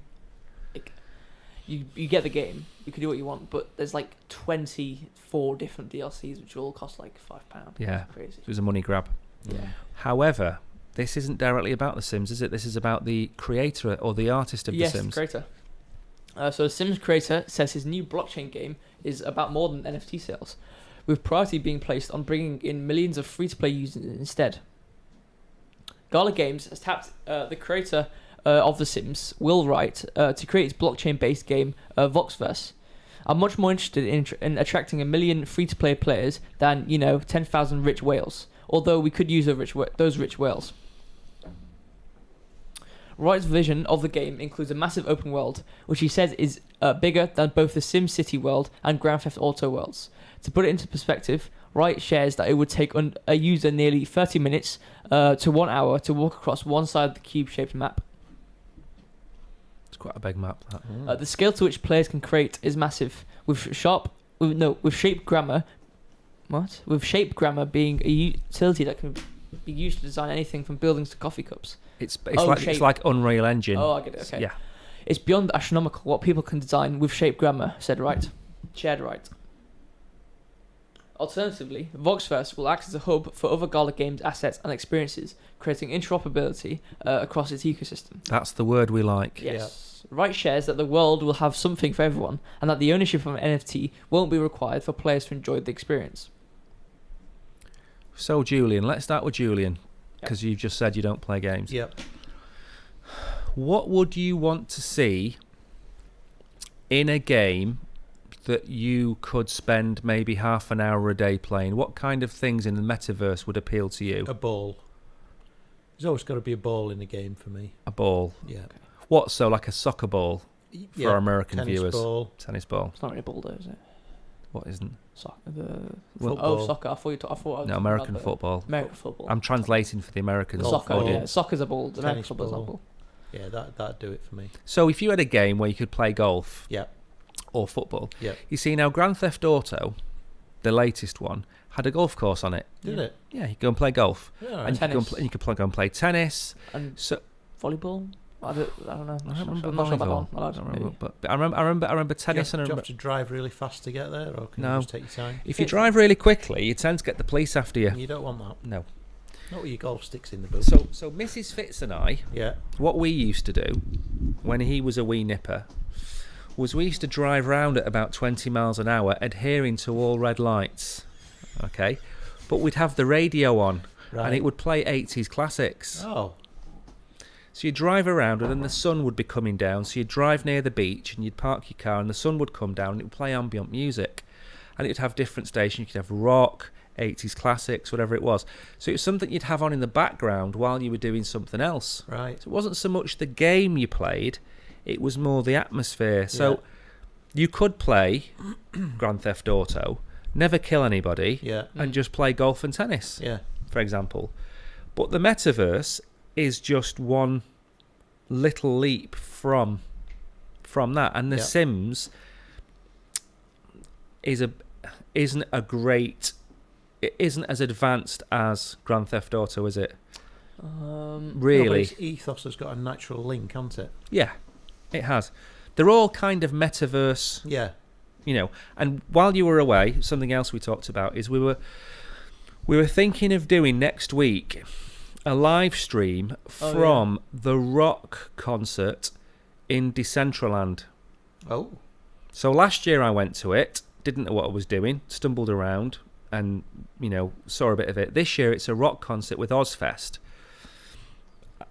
you get the game, you can do what you want, but there's like 24 different DLCs which all cost like £5. Yeah. It's crazy. It was a money grab. Yeah. However, this isn't directly about The Sims, is it? This is about the creator or the artist of Yes, The Sims. creator. So Sims creator says his new blockchain game is about more than NFT sales, with priority being placed on bringing in millions of free-to-play users instead. Gala Games has tapped the creator of The Sims, Will Wright, to create its blockchain-based game, Voxverse. I'm much more interested in attracting 1 million free-to-play players than 10,000 rich whales. Although we could use those rich whales. Wright's vision of the game includes a massive open world, which he says is bigger than both the Sim City world and Grand Theft Auto worlds. To put it into perspective, Wright shares that it would take a user nearly 30 minutes to 1 hour to walk across one side of the cube-shaped map. It's quite a big map, that. The scale to which players can create is massive, with shape grammar being a utility that can be used to design anything from buildings to coffee cups. It's Shape. like Unreal Engine. Oh, I get it. Okay. Yeah. It's beyond astronomical what people can design with shape grammar, said Wright. Shared Wright. Alternatively, Voxverse will act as a hub for other Gala Games assets and experiences, creating interoperability across its ecosystem. That's the word we like. Yes. Wright shares that the world will have something for everyone, and that the ownership of an NFT won't be required for players to enjoy the experience. So, Julian, let's start with Julian, because you've just said you don't play games. Yep. What would you want to see in a game that you could spend maybe half an hour a day playing? What kind of things in the metaverse would appeal to you? A ball. There's always got to be a ball in a game for me. A ball. Yeah. What, so like a soccer ball for our American Tennis viewers? ball. Tennis ball. It's not really a ball, though, is it? What isn't? Soccer. Football. Soccer. I thought I was No, talking American about the- football. American football. I'm translating for the American Soccer. audience. Yeah. Soccer's a ball. The American Tennis football's not a ball. ball. Yeah, that'd do it for me. So if you had a game where you could play golf Yeah. or football, Yeah. you see now Grand Theft Auto, the latest one, had a golf course on it. Did it? Yeah, you go and play golf. Yeah. And Tennis. you could go and play tennis. And So volleyball. I don't know. I don't remember I'm not sure about volleyball. that one. I don't remember, but I remember tennis do and I you remember. have to drive really fast to get there, or can No. you just take your time? If you drive really quickly, you tend to get the police after you. You don't want that. No. Not with your golf sticks in the boot. So Mrs. Fitz and I, Yeah. what we used to do when he was a wee nipper was we used to drive round at about 20 miles an hour, adhering to all red lights. Okay, but we'd have the radio on, Right. and it would play 80s classics. Oh. So you'd drive around, and then the sun would be coming down. So you'd drive near the beach, and you'd park your car, and the sun would come down, and it would play ambient music. And it'd have different stations. You could have rock, 80s classics, whatever it was. So it was something you'd have on in the background while you were doing something else. Right. So it wasn't so much the game you played, it was more the atmosphere. So Yeah. you could play Grand Theft Auto, never kill anybody, Yeah. and just play golf and tennis, Yeah. for example. But the metaverse is just one little leap from that. And The Yeah. Sims isn't as advanced as Grand Theft Auto, is it? Really. No, but its ethos has got a natural link, hasn't it? Yeah, it has. They're all kind of metaverse, Yeah. And while you were away, something else we talked about is we were thinking of doing next week a live stream from the rock concert in Decentraland. Oh. So last year I went to it, didn't know what I was doing, stumbled around and, saw a bit of it. This year it's a rock concert with Ozfest.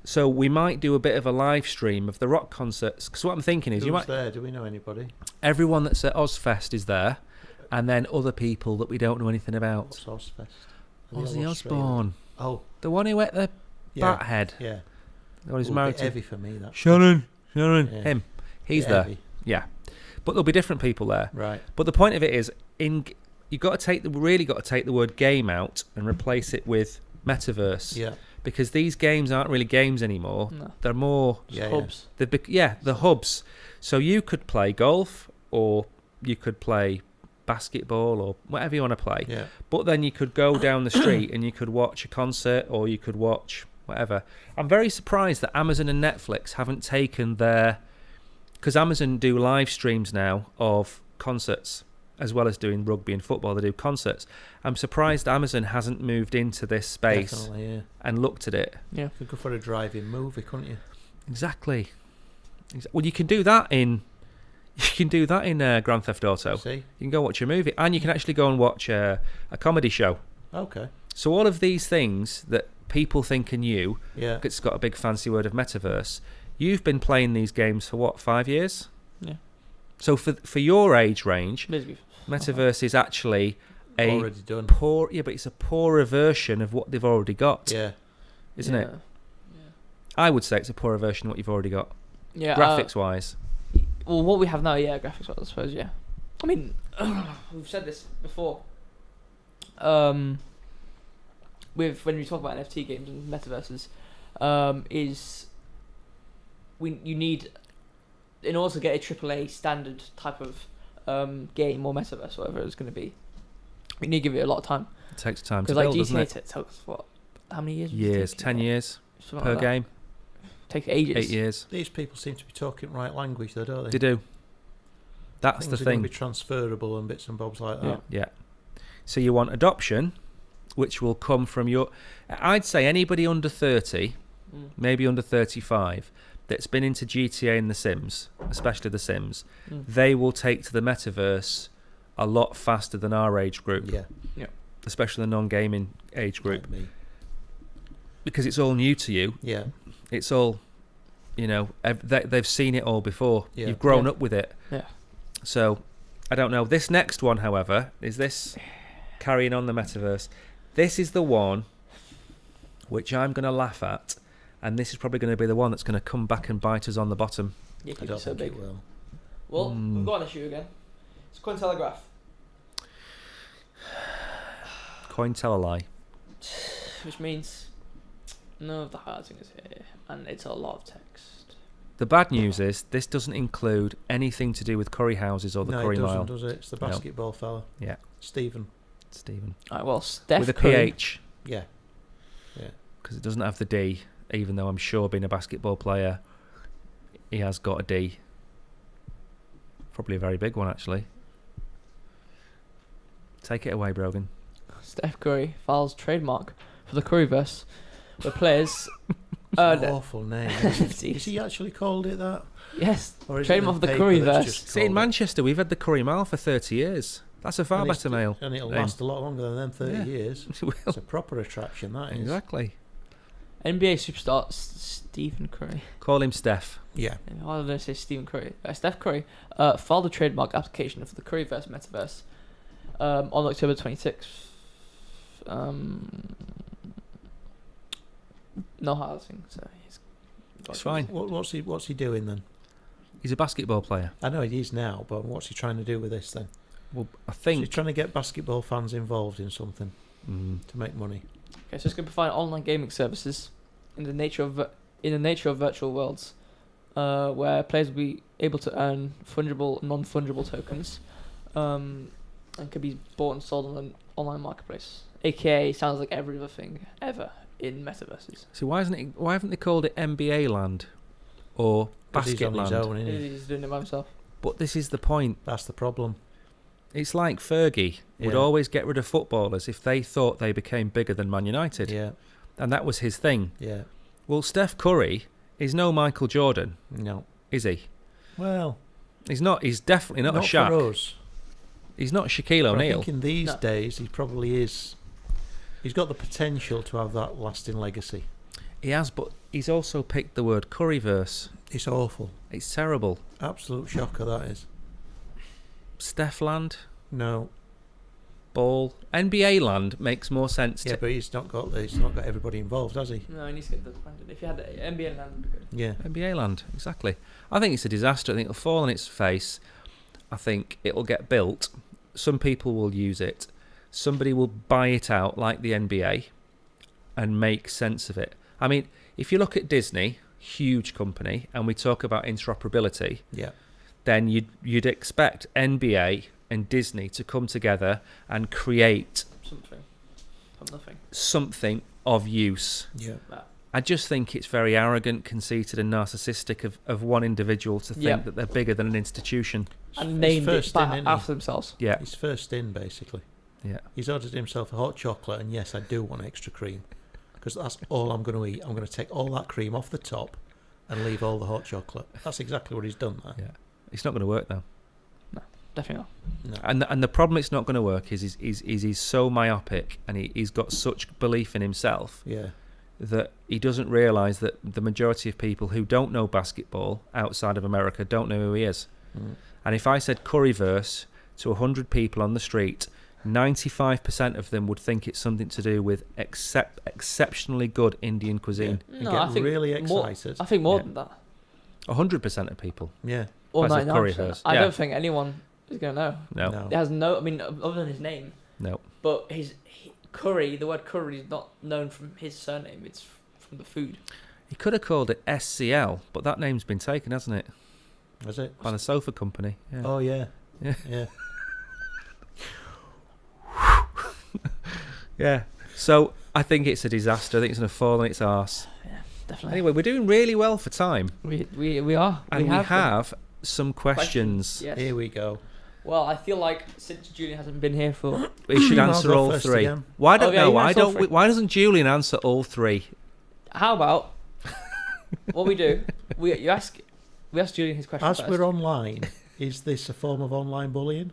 So we might do a bit of a live stream of the rock concerts. Because what I'm thinking is, Who's there? Do we know anybody? Everyone that's at Ozfest is there, and then other people that we don't know anything about. What's Ozfest? Ozzy Osbourne. Oh, The one who ate the bat head. yeah. The one who's Ooh, married bit to heavy for me. That. Shannon. Yeah. Him. He's Bit there. heavy. Yeah. But there'll be different people there. Right. But the point of it is, you've got to really got to take the word game out and replace it with metaverse. Yeah. Because these games aren't really games anymore. No. They're more Hubs. the hubs. So you could play golf, or you could play basketball, or whatever you want to play. Yeah. But then you could go down the street and you could watch a concert, or you could watch whatever. I'm very surprised that Amazon and Netflix haven't taken because Amazon do live streams now of concerts, as well as doing rugby and football. They do concerts. I'm surprised Amazon hasn't moved into this space Definitely, yeah. and looked at it. Yeah. You could go for a drive-in movie, couldn't you? Exactly. Well, you can do that in Grand Theft Auto. See? You can go watch a movie, and you can actually go and watch a comedy show. Okay. So all of these things that people think are new, Yeah. it's got a big fancy word of metaverse. You've been playing these games for what, 5 years? Yeah. So for your age range, Basically. metaverse is actually Already done. but it's a poorer version of what they've already got, Yeah. isn't it? I would say it's a poorer version of what you've already got, Yeah. graphics wise. Well, what we have now, graphics wise, I suppose, yeah. I mean, we've said this before. With when we talk about NFT games and metaverses, you need, in order to get a AAA standard type of game or metaverse, whatever it's going to be, you need to give it a lot of time. It takes time to Because like build, doesn't GTA it? takes what? How many years? Years, 10 years Something per like that. game, Take ages. 8 years. These people seem to be talking right language, though, don't they? They do. That's Things the are going thing. to be transferable and bits and bobs like that. Yeah. So you want adoption, which will come from I'd say anybody under 30, maybe under 35, that's been into GTA and The Sims, especially The Sims, they will take to the metaverse a lot faster than our age group. Yeah. Especially the non-gaming age group. Like me. Because it's all new to you. Yeah. It's all, they've seen it all before. Yeah. You've grown Yeah. up with it. Yeah. So, I don't know. This next one, however, is this carrying on the metaverse. This is the one which I'm going to laugh at, and this is probably going to be the one that's going to come back and bite us on the bottom. Yeah, I don't so think big. it will. Well, we've got an issue again. It's Cointelegraph. Cointelegraph. Which means none of the highlighting is here, and it's a lot of text. The bad news is this doesn't include anything to do with curry houses or the No, curry it doesn't, mile. does it? It's the No. basketball fella. Yeah. Stephen. Alright, well, Steph With a Curry, PH, Yeah. because it doesn't have the D, even though I'm sure being a basketball player, he has got a D. Probably a very big one, actually. Take it away, Brogan. Steph Curry files trademark for the Curryverse, where players It's an awful name. Is Jeez. he actually called it that? Yes, Or is trademark it of the paper Curryverse. that's just See, in called it? Manchester, we've had the curry mile for 30 years. That's a far And better mile. And it'll name. last a lot longer than them 30 Yeah. years. It will. It's a proper attraction, that is. Exactly. NBA superstar Stephen Curry. Call him Steph. Yeah. Why did I say Stephen Curry? Steph Curry filed a trademark application for the Curryverse metaverse on October 26th. No highlighting, so he's It's fine. What's he doing then? He's a basketball player. I know he is now, but what's he trying to do with this then? Well, I Is he think... trying to get basketball fans involved in something to make money? Okay, so it's going to provide online gaming services in the nature of virtual worlds, where players will be able to earn fungible, non-fungible tokens, and can be bought and sold on an online marketplace. AKA sounds like every other thing ever in metaverses. So why haven't they called it NBA land or 'Cause he's basket on his land? own, isn't he? He's doing it by himself. But this is the point. That's the problem. It's like Fergie would Yeah. always get rid of footballers if they thought they became bigger than Man United. Yeah, And that was his thing. yeah. Well, Steph Curry is no Michael Jordan, No. is he? Well, He's not. He's definitely not a for Shaq. us. He's not Shaquille But I O'Neal. think in these No. days, he probably is. He's got the potential to have that lasting legacy. He has, but he's also picked the word Curryverse. It's awful. It's terrible. Absolute shocker, that is. Steph land, No. ball, NBA land makes more sense. Yeah, but he's not got everybody involved, has he? No, he needs to get the branded. If you had the NBA land, would be good. Yeah. NBA land, exactly. I think it's a disaster. I think it'll fall on its face. I think it'll get built. Some people will use it. Somebody will buy it out like the NBA and make sense of it. I mean, if you look at Disney, huge company, and we talk about interoperability, Yeah. then you'd expect NBA and Disney to come together and create Something from nothing. something of use. Yeah. I just think it's very arrogant, conceited and narcissistic of one individual to think Yeah. that they're bigger than an institution. And He's named it first in, back isn't he? after themselves. Yeah, He's first in, basically. yeah. He's ordered himself a hot chocolate, and yes, I do want extra cream. Because that's all I'm going to eat. I'm going to take all that cream off the top and leave all the hot chocolate. That's exactly what he's done there. Yeah. It's not going to work though. Definitely not. No. And the problem it's not going to work is he's so myopic and he's got such belief in himself Yeah. that he doesn't realise that the majority of people who don't know basketball outside of America don't know who he is. Mm. And if I said Curryverse to 100 people on the street, 95% of them would think it's something to do with exceptionally good Indian cuisine. And No, get I think really more- excited. I think more Yeah. than that. 100% of people. Yeah. Or If I said 99%. Curryverse, I yeah. don't think anyone is going to know. No, No. It has no, I mean, other than his name. no. But Curry, the word curry is not known from his surname. It's from the food. He could have called it SCL, but that name's been taken, hasn't it? Was it? By the sofa company. Yeah. Oh, yeah. Yeah. Yeah. Yeah. So I think it's a disaster. I think it's going to fall on its arse. Definitely. Anyway, we're doing really well for time. We are. And we them. have some questions. Yes. Here we go. Well, I feel like since Julian hasn't been here for We should I'll answer go all first three. again. Why don't Okay, know? you Why answer all don't three. why doesn't Julian answer all three? how about what we do? We ask Julian his question As first. we're online, is this a form of online bullying?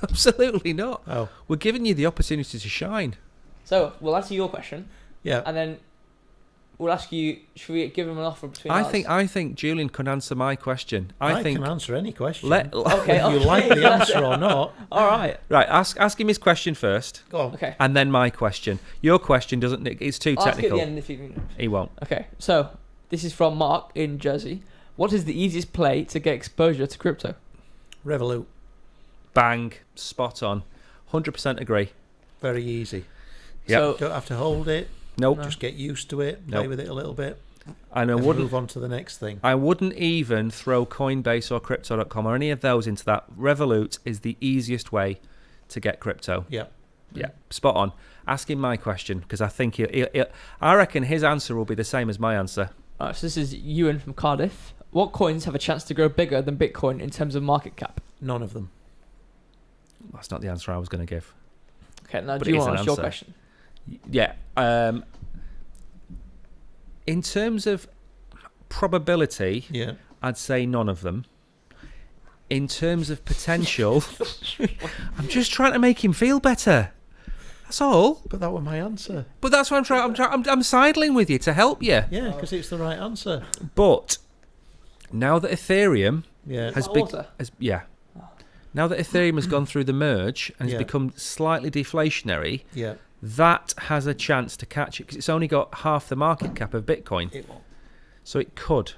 Absolutely not. Oh, We're giving you the opportunity to shine. So we'll answer your question, yeah. and then we'll ask you. Should we give him an offer between? I think Julian could answer my question. I think can answer any question. let Okay. Whether you like the answer or not. All right. right. Ask him his question first, Go on. Okay. and then my question. Your question doesn't. It's too I'll ask you at technical. the end if you can. He won't. Okay. So this is from Mark in Jersey. What is the easiest play to get exposure to crypto? Revolut. Bang. Spot on. 100% agree. Very easy. Yep. So Don't have to hold it. Nope. No. Just get used to it. Play Nope. with it a little bit. And I And wouldn't. move on to the next thing. I wouldn't even throw Coinbase or Crypto.com or any of those into that. Revolut is the easiest way to get crypto. Yeah. Yeah, spot on. Ask him my question because I think I reckon his answer will be the same as my answer. Alright, so this is Ewan from Cardiff. What coins have a chance to grow bigger than Bitcoin in terms of market cap? None of them. That's not the answer I was going to give. Okay, now But do you it is want to an ask your answer. question? Yeah. In terms of probability, Yeah. I'd say none of them. In terms of potential, I'm just trying to make him feel better. That's all. But that was my answer. But that's what I'm trying. I'm sidling with you to help you. Yeah, because it's the right answer. But now that Ethereum Yeah. has Hot been, water? now that Ethereum has gone through the merge and has Yeah. become slightly deflationary, Yeah. that has a chance to catch it because it's only got half the market cap of Bitcoin, It won't. so it could.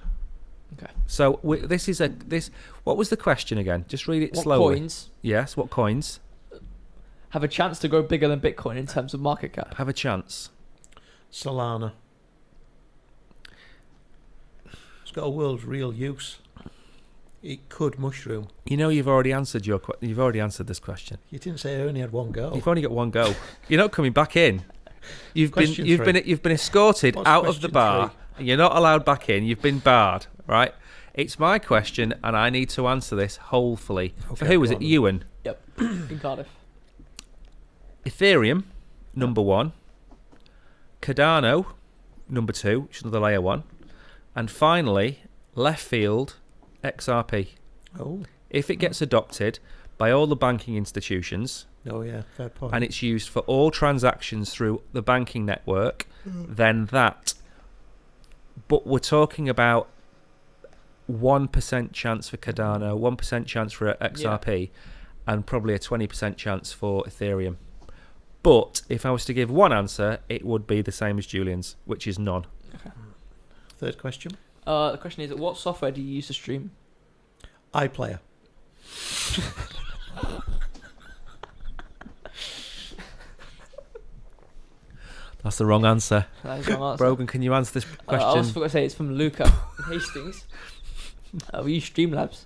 Okay. So this is this. What was the question again? Just read it What slowly. coins Yes. What coins have a chance to grow bigger than Bitcoin in terms of market cap? have a chance? Solana. It's got a world's real use. It could mushroom. You know, you've already answered you've already answered this question. You didn't say I only had one go. You've only got one go. You're not coming back in. You've Question been three. you've been escorted What's out of the question bar. three? You're not allowed back in. You've been barred, right? It's my question, and I need to answer this wholly. For Okay, who is go it? on then. Ewan. Yep. In Cardiff. Ethereum, number 1. Cardano, number 2, which is another layer 1. And finally, left field, XRP. Oh, If it gets adopted by all the banking institutions, oh yeah, fair point. and it's used for all transactions through the banking network, then that. But we're talking about 1% chance for Cardano, 1% chance for XRP, and probably a 20% chance for Ethereum. But if I was to give one answer, it would be the same as Julian's, which is none. Third question. The question is, what software do you use to stream? iPlayer. That's the wrong answer. That is the wrong answer. Brogan, can you answer this I question? was forgot to say it's from Luca in Hastings. We use Streamlabs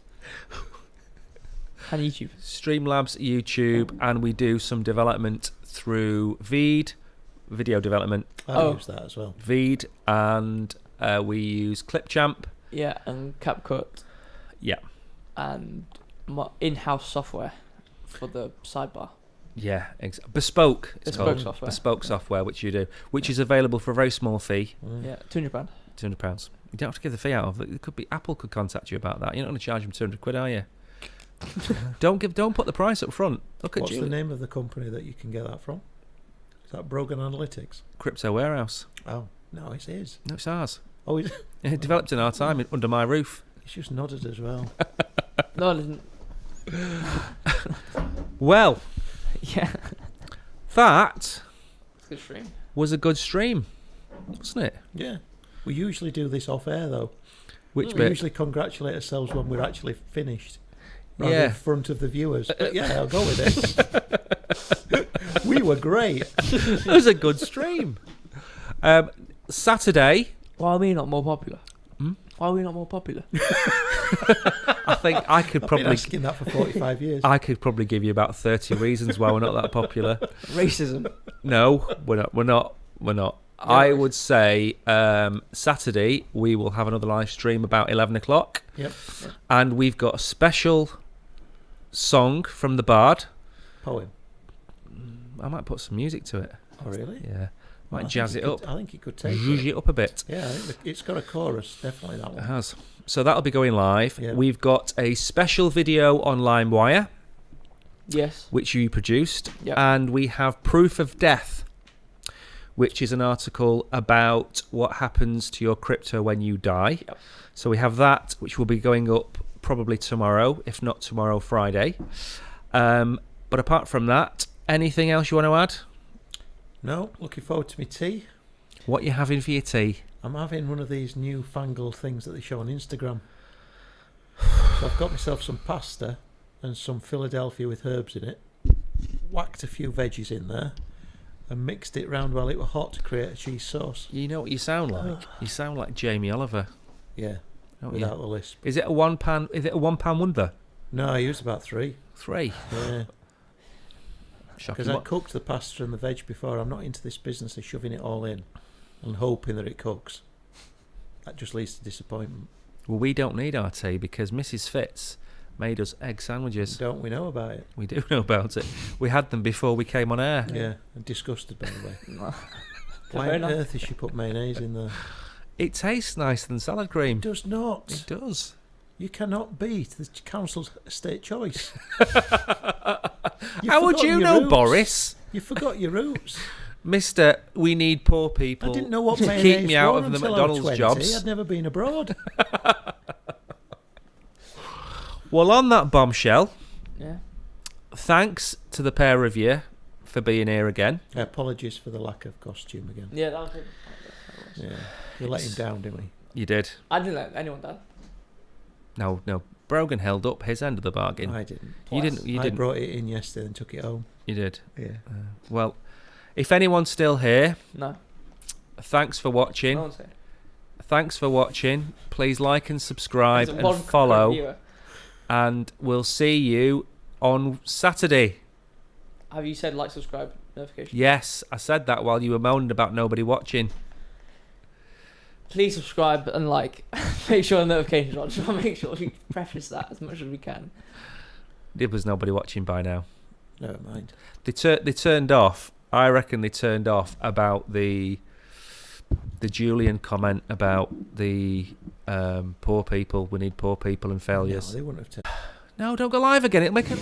and YouTube. Streamlabs, YouTube, and we do some development through Veed, video development, I Oh. use that as well. Veed, and we use Clipchamp. Yeah, and CapCut Yeah, and in-house software for the sidebar. yeah, bespoke. It's Bespoke called software. bespoke software, which you do, which is available for a very small fee, Mm. Yeah, £200. £200. You don't have to give the fee out of it. It could be Apple could contact you about that. You're not going to charge them £200, are you? Don't put the price up front. Look at What's you, the name of the company that you can get that from? Is that Brogan Analytics? Crypto Warehouse. Oh, no, it's his. No, it's ours. Oh, It developed in our time under my roof. he's just nodded as well. No, it isn't. Well, Yeah. that It's a good stream. was a good stream, wasn't it? Yeah. We usually do this off air, though. Which We bit? usually congratulate ourselves when we're actually finished. Rather Yeah. in front of the viewers. But yeah, I'll go with it. We were great. It was a good stream. Saturday, Why are we not more popular? Hmm? Why are we not more popular? I think I could I've been probably asking that for 45 years. I could probably give you about 30 reasons why we're not that popular. Racism. No, we're not. I would say Saturday we will have another live stream about 11 o'clock. Yep. And we've got a special song from the Bard. Poem. I might put some music to it. Oh, really? Yeah. Might I jazz think it up. I think it could take Zhuzh it. it up a bit. Yeah, I think it's got a chorus. Definitely that It one. has. So that'll be going live. Yeah. We've got a special video on LimeWire, Yes. which you produced. Yep. And we have Proof of Death, which is an article about what happens to your crypto when you die. Yep. So we have that, which will be going up probably tomorrow, if not tomorrow, Friday. But apart from that, anything else you want to add? No, looking forward to my tea. What you having for your tea? I'm having one of these newfangled things that they show on Instagram. So I've got myself some pasta and some Philadelphia with herbs in it. Whacked a few veggies in there and mixed it round while it was hot to create a cheese sauce. You know what you sound like? You sound like Jamie Oliver. Yeah, Don't without you? the lisp. Is it a £1? Is it a £1 wonder? No, I used about 3. 3. Yeah, Shocking. because I What- cooked the pasta and the veg before. I'm not into this business of shoving it all in and hoping that it cooks. That just leads to disappointment. Well, we don't need our tea because Mrs. Fitz made us egg sandwiches. Don't we know about it? We do know about it. We had them before we came on air. Yeah, I'm disgusted by the way. No. Why Fair on enough. earth has she put mayonnaise in there? It tastes nicer than salad cream. It does not. It does. You cannot beat the council's estate choice. How would you know, Boris? You forgot your roots. Mister, we need poor people I didn't know what to mayonnaise keep me out was of the until I was McDonald's 20. jobs. I'd never been abroad. Well, on that bombshell, Yeah. thanks to the pair of you for being here again. Apologies for the lack of costume again. Yeah, that was it. Yeah, we let him down, didn't we? You did. I didn't let anyone down. No. Brogan held up his end of the bargain. I didn't. You didn't. You I didn't. brought it in yesterday and took it home. You did. Yeah. Well, if anyone's still here, No. thanks for watching. No one's here. Thanks for watching. Please like and subscribe There's and one follow. viewer. And we'll see you on Saturday. Have you said like, subscribe, notification? Yes, I said that while you were moaning about nobody watching. Please subscribe and like. Make sure the notifications are on. Just make sure we preface that as much as we can. There was nobody watching by now. Never mind. They turned off. I reckon they turned off about the Julian comment about the poor people. We need poor people and failures. No, they wouldn't have. No, don't go live again. It'll make a...